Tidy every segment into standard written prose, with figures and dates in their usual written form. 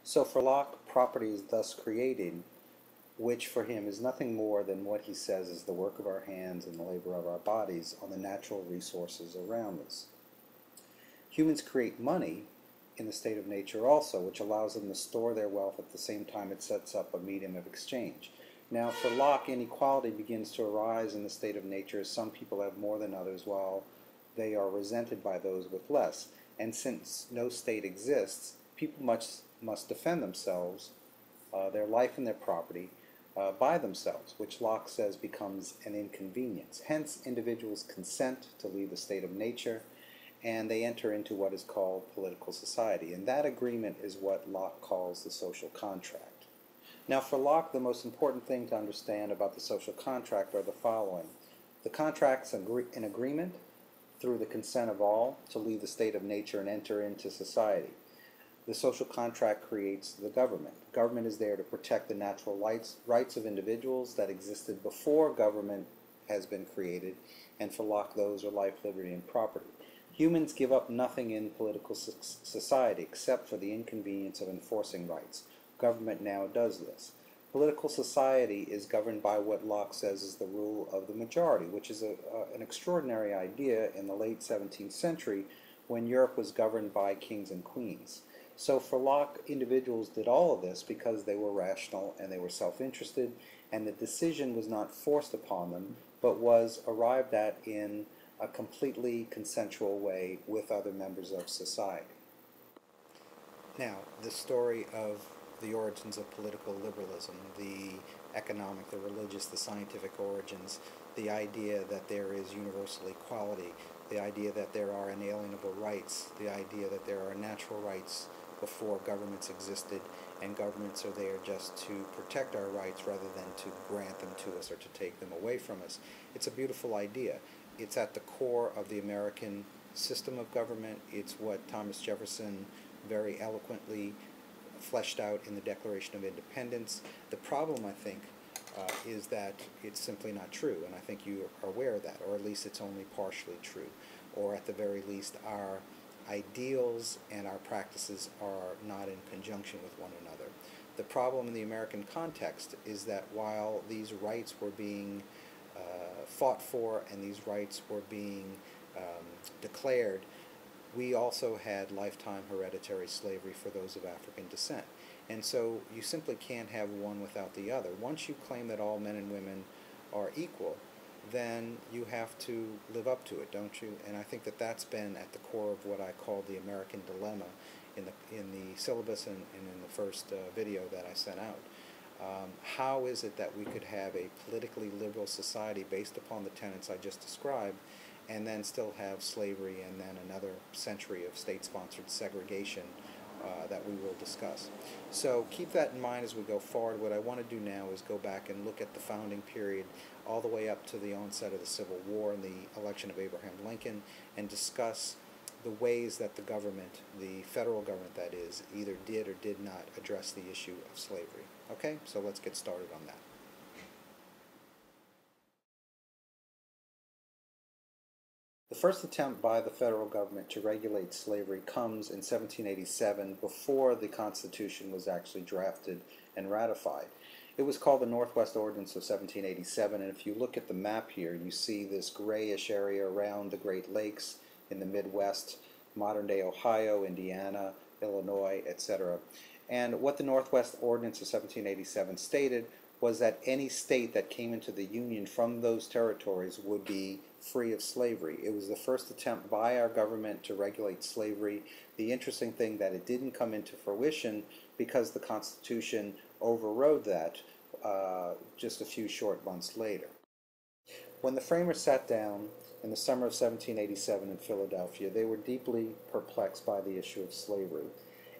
So for Locke, property is thus created, which for him is nothing more than what he says is the work of our hands and the labor of our bodies on the natural resources around us. Humans create money in the state of nature also, which allows them to store their wealth at the same time it sets up a medium of exchange. Now for Locke, inequality begins to arise in the state of nature as some people have more than others while they are resented by those with less. And since no state exists, people must defend themselves, their life and their property, by themselves, which Locke says becomes an inconvenience. Hence, individuals consent to leave the state of nature, and they enter into what is called political society. And that agreement is what Locke calls the social contract. Now, for Locke, the most important thing to understand about the social contract are the following. The contract's an agreement through the consent of all to leave the state of nature and enter into society. The social contract creates the government. Government is there to protect the natural rights of individuals that existed before government has been created, and for Locke those are life, liberty, and property. Humans give up nothing in political society except for the inconvenience of enforcing rights. Government now does this. Political society is governed by what Locke says is the rule of the majority, which is an extraordinary idea in the late 17th century when Europe was governed by kings and queens. So for Locke, individuals did all of this because they were rational and they were self-interested, and the decision was not forced upon them, but was arrived at in a completely consensual way with other members of society. Now, the story of the origins of political liberalism, the economic, the religious, the scientific origins, the idea that there is universal equality, the idea that there are inalienable rights, the idea that there are natural rights before governments existed, and governments are there just to protect our rights rather than to grant them to us or to take them away from us. It's a beautiful idea. It's at the core of the American system of government. It's what Thomas Jefferson very eloquently fleshed out in the Declaration of Independence. The problem, I think, is that it's simply not true, and I think you are aware of that, or at least it's only partially true, or at the very least our ideals and our practices are not in conjunction with one another. The problem in the American context is that while these rights were being fought for and these rights were being declared, we also had lifetime hereditary slavery for those of African descent. And so you simply can't have one without the other. Once you claim that all men and women are equal, then you have to live up to it, don't you? And I think that that's been at the core of what I call the American dilemma in the syllabus and in the first video that I sent out. How is it that we could have a politically liberal society based upon the tenets I just described, and then still have slavery and then another century of state-sponsored segregation that we will discuss? So keep that in mind as we go forward. What I want to do now is go back and look at the founding period all the way up to the onset of the Civil War and the election of Abraham Lincoln, and discuss the ways that the government, the federal government that is, either did or did not address the issue of slavery. Okay, so let's get started on that. The first attempt by the federal government to regulate slavery comes in 1787, before the Constitution was actually drafted and ratified. It was called the Northwest Ordinance of 1787, and if you look at the map here, you see this grayish area around the Great Lakes in the Midwest, modern-day Ohio, Indiana, Illinois, etc. And what the Northwest Ordinance of 1787 stated was that any state that came into the Union from those territories would be free of slavery. It was the first attempt by our government to regulate slavery. The interesting thing that it didn't come into fruition because the Constitution overrode that just a few short months later. When the framers sat down in the summer of 1787 in Philadelphia, they were deeply perplexed by the issue of slavery.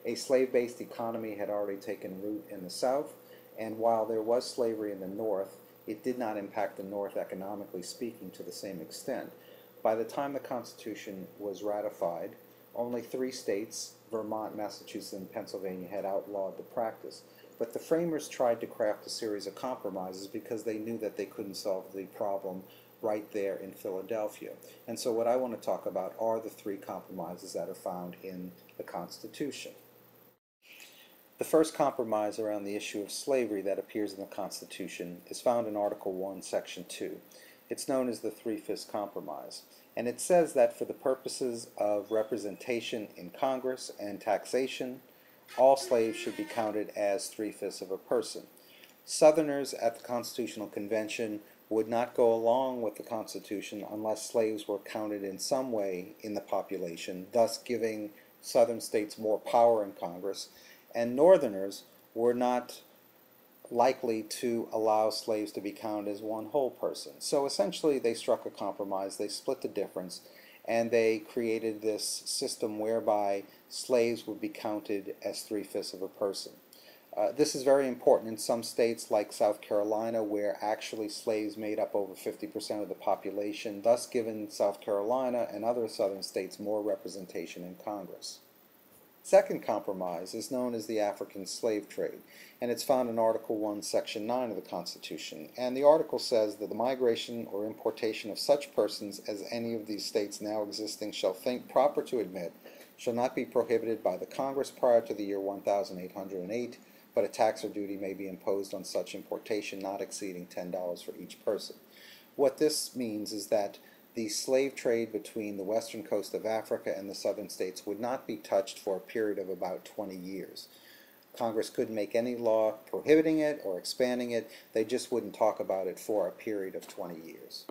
A slave-based economy had already taken root in the South, and while there was slavery in the North, it did not impact the North economically speaking to the same extent. By the time the Constitution was ratified, only 3 states, Vermont, Massachusetts, and Pennsylvania, had outlawed the practice. But the framers tried to craft a series of compromises because they knew that they couldn't solve the problem right there in Philadelphia. And so what I want to talk about are the 3 compromises that are found in the Constitution. The first compromise around the issue of slavery that appears in the Constitution is found in Article 1, Section 2. It's known as the Three-Fifths Compromise, and it says that for the purposes of representation in Congress and taxation, all slaves should be counted as three-fifths of a person. Southerners at the Constitutional Convention would not go along with the Constitution unless slaves were counted in some way in the population, thus giving Southern states more power in Congress, and Northerners were not likely to allow slaves to be counted as one whole person. So essentially they struck a compromise, they split the difference, and they created this system whereby slaves would be counted as three-fifths of a person. This is very important in some states like South Carolina, where actually slaves made up over 50% of the population, thus giving South Carolina and other southern states more representation in Congress. Second compromise is known as the African slave trade, and it's found in Article 1, Section 9 of the Constitution. And the article says that the migration or importation of such persons as any of these states now existing shall think proper to admit shall not be prohibited by the Congress prior to the year 1808, but a tax or duty may be imposed on such importation not exceeding $10 for each person. What this means is that the slave trade between the western coast of Africa and the southern states would not be touched for a period of about 20 years. Congress couldn't make any law prohibiting it or expanding it. They just wouldn't talk about it for a period of 20 years.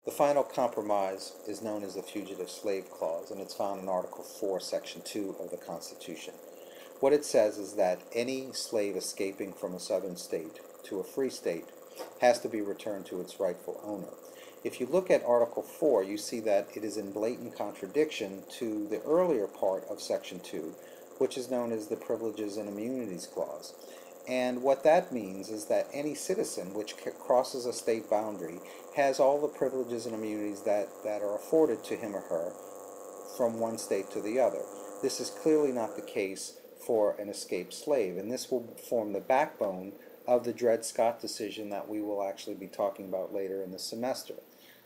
The final compromise is known as the Fugitive Slave Clause, and it's found in Article 4, Section 2 of the Constitution. What it says is that any slave escaping from a southern state to a free state has to be returned to its rightful owner. If you look at Article 4, you see that it is in blatant contradiction to the earlier part of Section 2, which is known as the Privileges and Immunities Clause. And what that means is that any citizen which crosses a state boundary has all the privileges and immunities that are afforded to him or her from one state to the other. This is clearly not the case for an escaped slave, and this will form the backbone of the Dred Scott decision that we will actually be talking about later in the semester.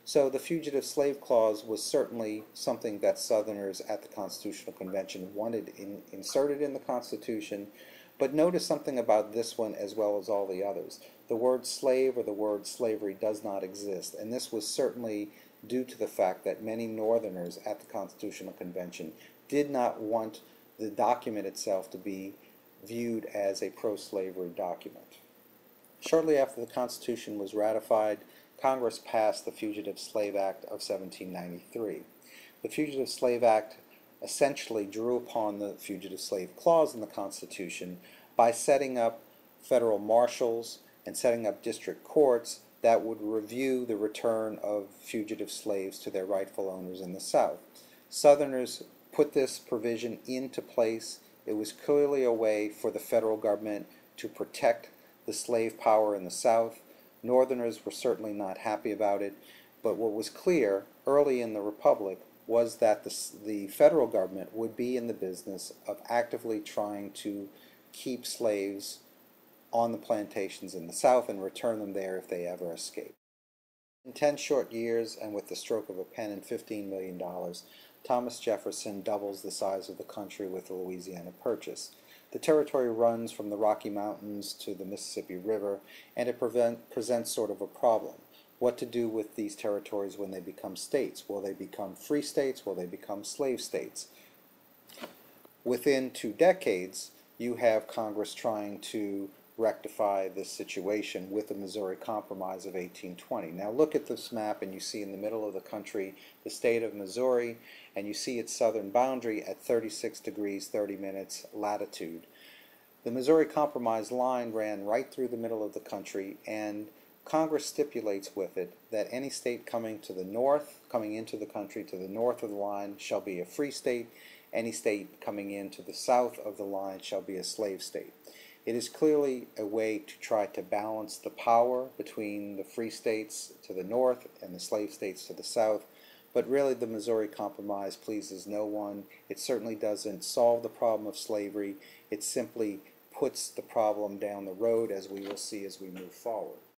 So the Fugitive Slave Clause was certainly something that Southerners at the Constitutional Convention wanted inserted in the Constitution, but notice something about this one as well as all the others. The word slave or the word slavery does not exist, and this was certainly due to the fact that many Northerners at the Constitutional Convention did not want the document itself to be viewed as a pro-slavery document. Shortly after the Constitution was ratified, Congress passed the Fugitive Slave Act of 1793. The Fugitive Slave Act essentially drew upon the Fugitive Slave Clause in the Constitution by setting up federal marshals and setting up district courts that would review the return of fugitive slaves to their rightful owners in the South. Southerners put this provision into place. It was clearly a way for the federal government to protect the slave power in the South. Northerners were certainly not happy about it, but what was clear early in the Republic was that the federal government would be in the business of actively trying to keep slaves on the plantations in the South and return them there if they ever escaped. In 10 short years, and with the stroke of a pen and $15 million, Thomas Jefferson doubles the size of the country with the Louisiana Purchase. The territory runs from the Rocky Mountains to the Mississippi River, and it presents sort of a problem. What to do with these territories when they become states? Will they become free states? Will they become slave states? Within 2 decades, you have Congress trying to rectify this situation with the Missouri Compromise of 1820. Now look at this map and you see in the middle of the country the state of Missouri, and you see its southern boundary at 36 degrees 30 minutes latitude. The Missouri Compromise line ran right through the middle of the country, and Congress stipulates with it that any state coming into the country to the north of the line shall be a free state. Any state coming into the south of the line shall be a slave state. It is clearly a way to try to balance the power between the free states to the north and the slave states to the south, but really the Missouri Compromise pleases no one. It certainly doesn't solve the problem of slavery. It simply puts the problem down the road, as we will see as we move forward.